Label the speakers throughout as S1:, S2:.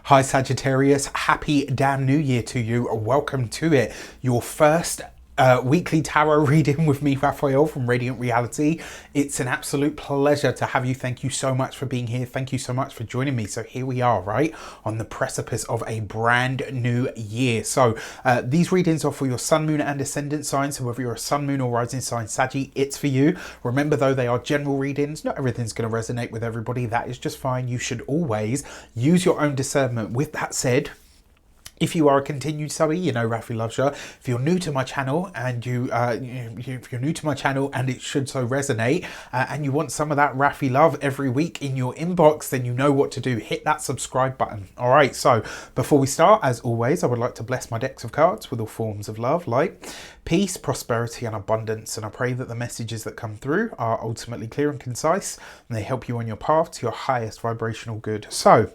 S1: Hi Sagittarius, happy damn new year to you. Welcome to it. Your first weekly tarot reading with me, Raphael from Radiant Reality. It's an absolute pleasure to have you. Thank you so much for being here. Thank you so much for joining me. So here we are, right on the precipice of a brand new year. So these readings are for your sun, moon and ascendant signs. So whether you're a sun, moon or rising sign Saggy, it's for you. Remember though, they are general readings. Not everything's going to resonate with everybody. That is just fine. You should always use your own discernment. With that said, if you are a continued subby, you know Rafi loves you. If you're new to my channel and if you're new to my channel and it should so resonate, and you want some of that Rafi love every week in your inbox, then you know what to do. Hit that subscribe button. All right. So before we start, as always, I would like to bless my decks of cards with all forms of love, like peace, prosperity, and abundance. And I pray that the messages that come through are ultimately clear and concise, and they help you on your path to your highest vibrational good. So,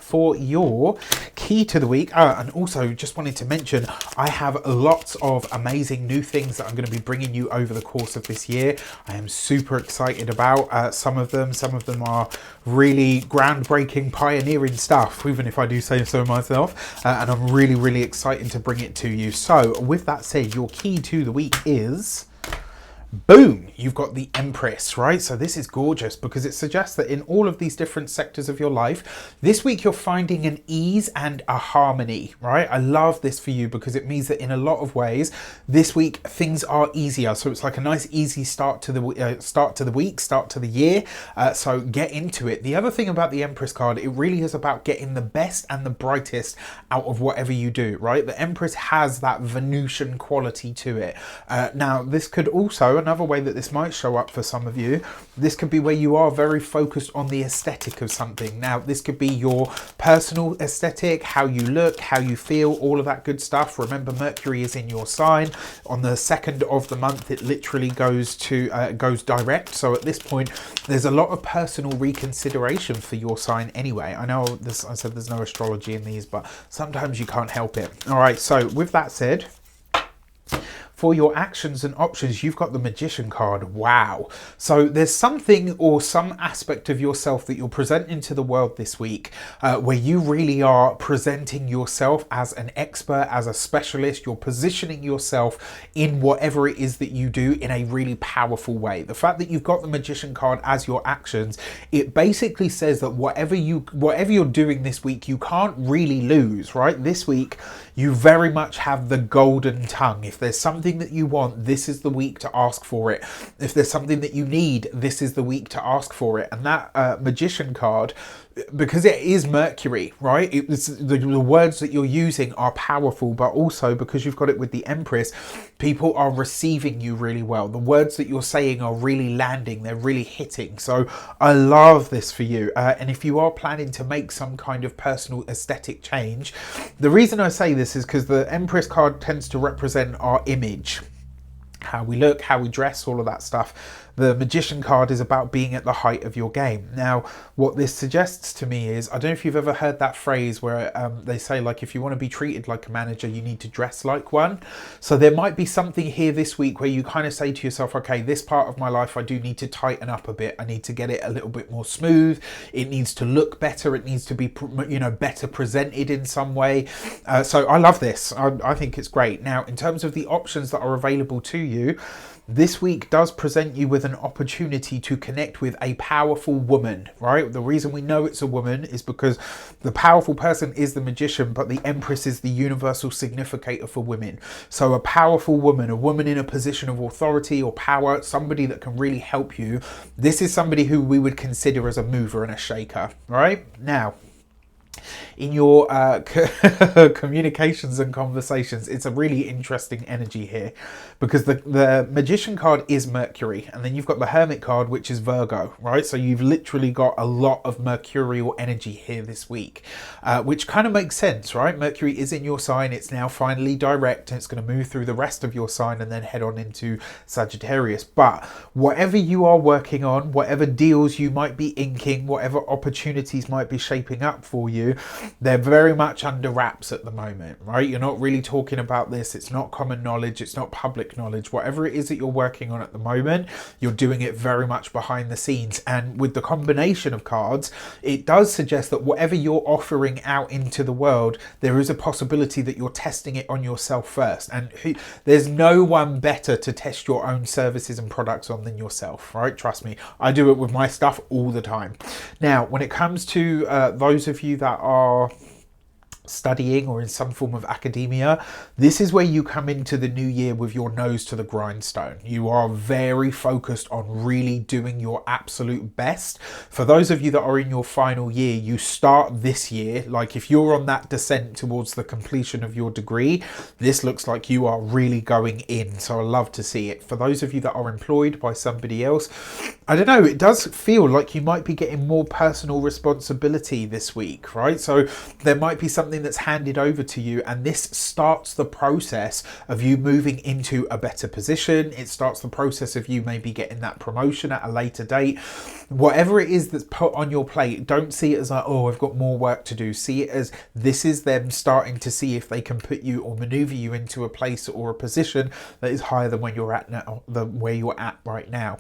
S1: for your key to the week, and also just wanted to mention, I have lots of amazing new things that I'm going to be bringing you over the course of this year. I am super excited about some of them. Some of them are really groundbreaking, pioneering stuff, even if I do say so myself, and I'm really excited to bring it to you. So with that said, your key to the week is... boom, you've got the Empress, right? So this is gorgeous because it suggests that in all of these different sectors of your life, this week you're finding an ease and a harmony, right? I love this for you because it means that in a lot of ways, this week things are easier. So it's like a nice, easy start to the week, start to the year. So get into it. The other thing about the Empress card, it really is about getting the best and the brightest out of whatever you do, right? The Empress has that Venusian quality to it. Now, this could also, another way that this might show up for some of you, this could be where you are very focused on the aesthetic of something. Now, this could be your personal aesthetic, how you look, how you feel, all of that good stuff. Remember, Mercury is in your sign. On the 2nd of the month, it literally goes direct. So at this point, there's a lot of personal reconsideration for your sign anyway. I know this, I said there's no astrology in these, but sometimes you can't help it. All right, so with that said, for your actions and options, you've got the Magician card. Wow. So there's something or some aspect of yourself that you're presenting to the world this week where you really are presenting yourself as an expert, as a specialist. You're positioning yourself in whatever it is that you do in a really powerful way. The fact that you've got the Magician card as your actions, it basically says that whatever you're doing this week, you can't really lose, right? This week, you very much have the golden tongue. If there's something that you want, this is the week to ask for it. If there's something that you need, this is the week to ask for it. And that Magician card, because it is Mercury, right? The words that you're using are powerful, but also because you've got it with the Empress, people are receiving you really well. The words that you're saying are really landing, they're really hitting. So I love this for you. And if you are planning to make some kind of personal aesthetic change, the reason I say this is because the Empress card tends to represent our image, how we look, how we dress, all of that stuff. The Magician card is about being at the height of your game. Now, what this suggests to me is, I don't know if you've ever heard that phrase where they say, like, if you want to be treated like a manager, you need to dress like one. So there might be something here this week where you kind of say to yourself, okay, this part of my life, I do need to tighten up a bit. I need to get it a little bit more smooth. It needs to look better. It needs to be, better presented in some way. So I love this. I think it's great. Now, in terms of the options that are available to you, this week does present you with an opportunity to connect with a powerful woman, right? The reason we know it's a woman is because the powerful person is the Magician, but the Empress is the universal significator for women. So a powerful woman, a woman in a position of authority or power, somebody that can really help you. This is somebody who we would consider as a mover and a shaker, right? Now, in your communications and conversations, it's a really interesting energy here because the Magician card is Mercury, and then you've got the Hermit card, which is Virgo, right? So you've literally got a lot of mercurial energy here this week, which kind of makes sense, right? Mercury is in your sign. It's now finally direct, and it's going to move through the rest of your sign and then head on into Sagittarius. But whatever you are working on, whatever deals you might be inking, whatever opportunities might be shaping up for you, they're very much under wraps at the moment, right? You're not really talking about this. It's not common knowledge. It's not public knowledge. Whatever it is that you're working on at the moment, you're doing it very much behind the scenes. And with the combination of cards, it does suggest that whatever you're offering out into the world, there is a possibility that you're testing it on yourself first. And there's no one better to test your own services and products on than yourself, right? Trust me, I do it with my stuff all the time. Now, when it comes to those of you that are studying or in some form of academia, this is where you come into the new year with your nose to the grindstone. You are very focused on really doing your absolute best. For those of you that are in your final year, you start this year, like if you're on that descent towards the completion of your degree, this looks like you are really going in. So I love to see it. For those of you that are employed by somebody else, I don't know, it does feel like you might be getting more personal responsibility this week, right? So there might be something that's handed over to you, and this starts the process of you moving into a better position. It starts the process of you maybe getting that promotion at a later date. Whatever it is that's put on your plate, don't see it as like, oh, I've got more work to do. See it as this is them starting to see if they can put you or maneuver you into a place or a position that is higher than where you're at now, than where you're at right now.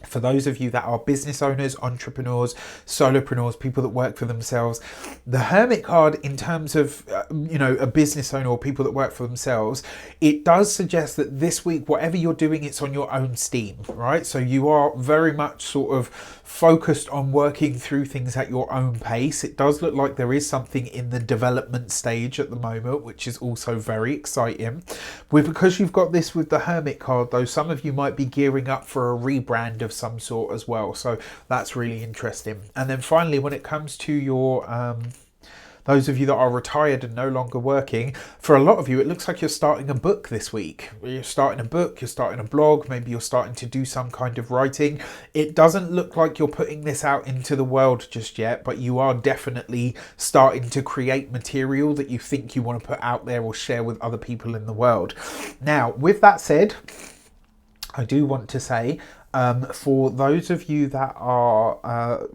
S1: For those of you that are business owners, entrepreneurs, solopreneurs, people that work for themselves, the Hermit card in terms of, a business owner or people that work for themselves, it does suggest that this week, whatever you're doing, it's on your own steam, right? So you are very much sort of focused on working through things at your own pace. It does look like there is something in the development stage at the moment, which is also very exciting. Because you've got this with the Hermit card, though, some of you might be gearing up for a rebrand of some sort as well, so that's really interesting. And then finally, when it comes to your those of you that are retired and no longer working, for a lot of you, it looks like you're starting a book this week. You're starting a book, you're starting a blog, maybe you're starting to do some kind of writing. It doesn't look like you're putting this out into the world just yet, but you are definitely starting to create material that you think you want to put out there or share with other people in the world. Now, with that said, I do want to say, for those of you that are,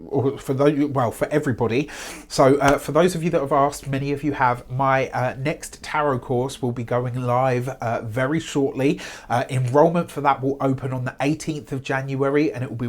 S1: for everybody. So for those of you that have asked, many of you have, my next tarot course will be going live very shortly. Enrollment for that will open on the 18th of January, and it will be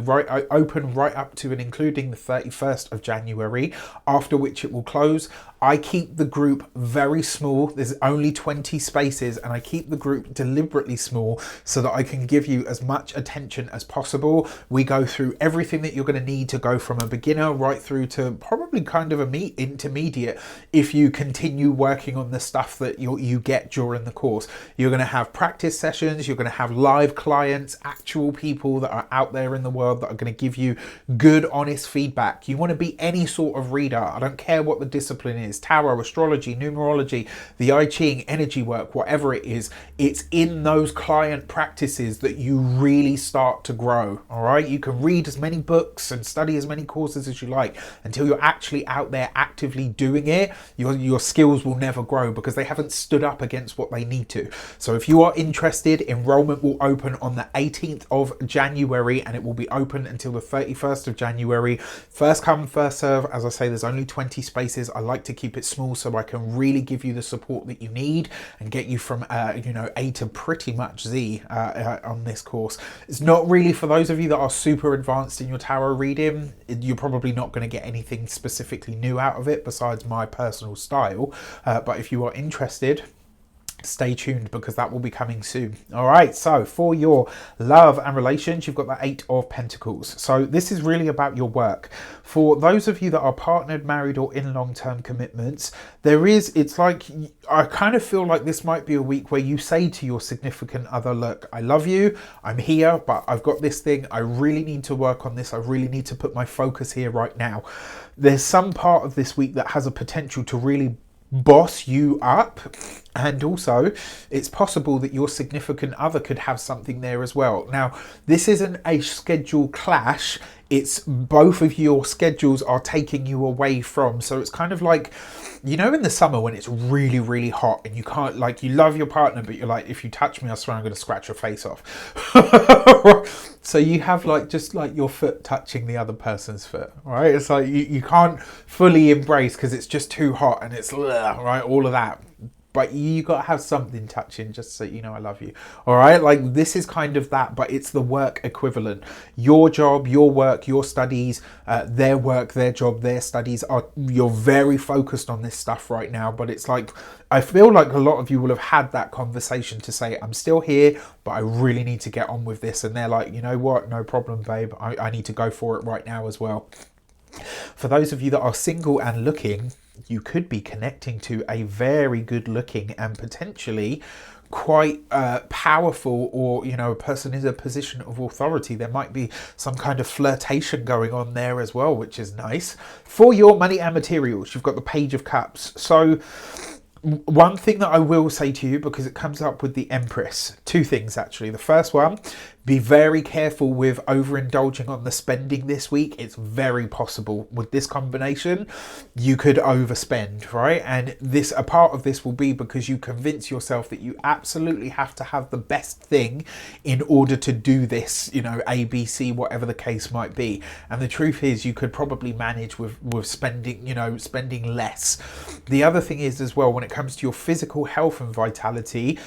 S1: open right up to and including the 31st of January, after which it will close. I keep the group very small. There's only 20 spaces, and I keep the group deliberately small so that I can give you as much attention as possible. We go through everything that you're going to need to go from a beginner right through to probably kind of a intermediate if you continue working on the stuff that you get during the course. You're going to have practice sessions, you're going to have live clients, actual people that are out there in the world that are going to give you good, honest feedback. You want to be any sort of reader. I don't care what the discipline is. Tarot, astrology, numerology, the I Ching, energy work, whatever it is, it's in those client practices that you really start to grow. All right, you can read as many books and study as many courses as you like until you're actually out there actively doing it. Your skills will never grow because they haven't stood up against what they need to. So if you are interested, enrollment will open on the 18th of January and it will be open until the 31st of January. First come, first serve. As I say, there's only 20 spaces. I like to keep it small so I can really give you the support that you need and get you from A to pretty much Z on this course. It's not really for those of you that are super advanced in your tarot reading. You're probably not going to get anything specifically new out of it besides my personal style, but if you are interested, stay tuned because that will be coming soon. All right, so for your love and relations, you've got the 8 of Pentacles. So this is really about your work. For those of you that are partnered, married, or in long-term commitments, it's like, I kind of feel like this might be a week where you say to your significant other, look, I love you, I'm here, but I've got this thing, I really need to work on this, I really need to put my focus here right now. There's some part of this week that has a potential to really boss you up And also, it's possible that your significant other could have something there as well. Now, this isn't a schedule clash. It's both of your schedules are taking you away from. So it's kind of like, you know, in the summer when it's really, really hot and you can't, like, you love your partner, but you're like, if you touch me, I swear I'm going to scratch your face off. So you have like, just like your foot touching the other person's foot, right? It's like you can't fully embrace because it's just too hot and it's, right, all of that. But you got to have something touching just so you know I love you. All right? Like, this is kind of that, but it's the work equivalent. Your job, your work, your studies, their work, their job, their studies, you're very focused on this stuff right now. But it's like, I feel like a lot of you will have had that conversation to say, I'm still here, but I really need to get on with this. And they're like, you know what? No problem, babe. I need to go for it right now as well. For those of you that are single and looking, you could be connecting to a very good looking and potentially quite powerful, or, you know, a person in a position of authority. There might be some kind of flirtation going on there as well, which is nice. For your money and materials, you've got the Page of Cups. So one thing that I will say to you, because it comes up with the Empress, two things actually. The first one, be very careful with overindulging on the spending this week. It's very possible with this combination you could overspend, right? And this, a part of this will be because you convince yourself that you absolutely have to have the best thing in order to do this, you know, ABC, whatever the case might be. And the truth is, you could probably manage with spending, you know, spending less. The other thing is as well, when it comes to your physical health and vitality,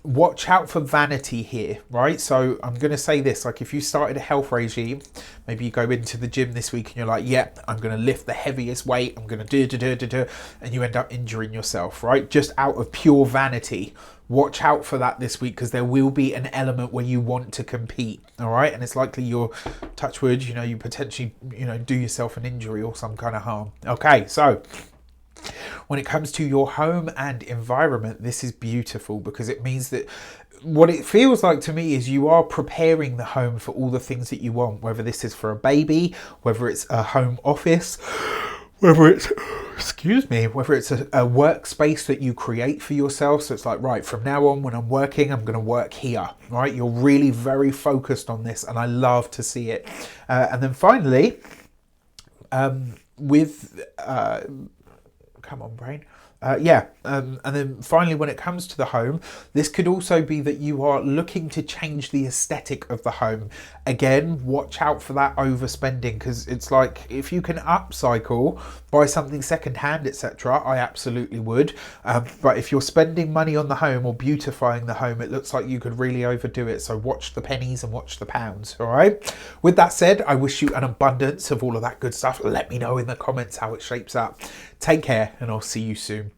S1: watch out for vanity here, right? So I'm going to say this, like, if you started a health regime, maybe you go into the gym this week and you're like, yeah, I'm going to lift the heaviest weight, I'm going to do, and you end up injuring yourself, right? Just out of pure vanity. Watch out for that this week, because there will be an element where you want to compete, all right? And it's likely you're, touch wood, you know, you potentially, you know, do yourself an injury or some kind of harm. Okay, so when it comes to your home and environment, this is beautiful, because it means that what it feels like to me is you are preparing the home for all the things that you want, whether this is for a baby, whether it's a home office, whether it's, whether it's a workspace that you create for yourself. So it's like, right, from now on, when I'm working, I'm going to work here, right? You're really very focused on this, and I love to see it. And then finally, with come on, brain. And then finally, when it comes to the home, this could also be that you are looking to change the aesthetic of the home. Again, watch out for that overspending, because it's like, if you can upcycle, buy something secondhand, etc., I absolutely would. But if you're spending money on the home or beautifying the home, it looks like you could really overdo it. So watch the pennies and watch the pounds, all right? With that said, I wish you an abundance of all of that good stuff. Let me know in the comments how it shapes up. Take care, and I'll see you soon.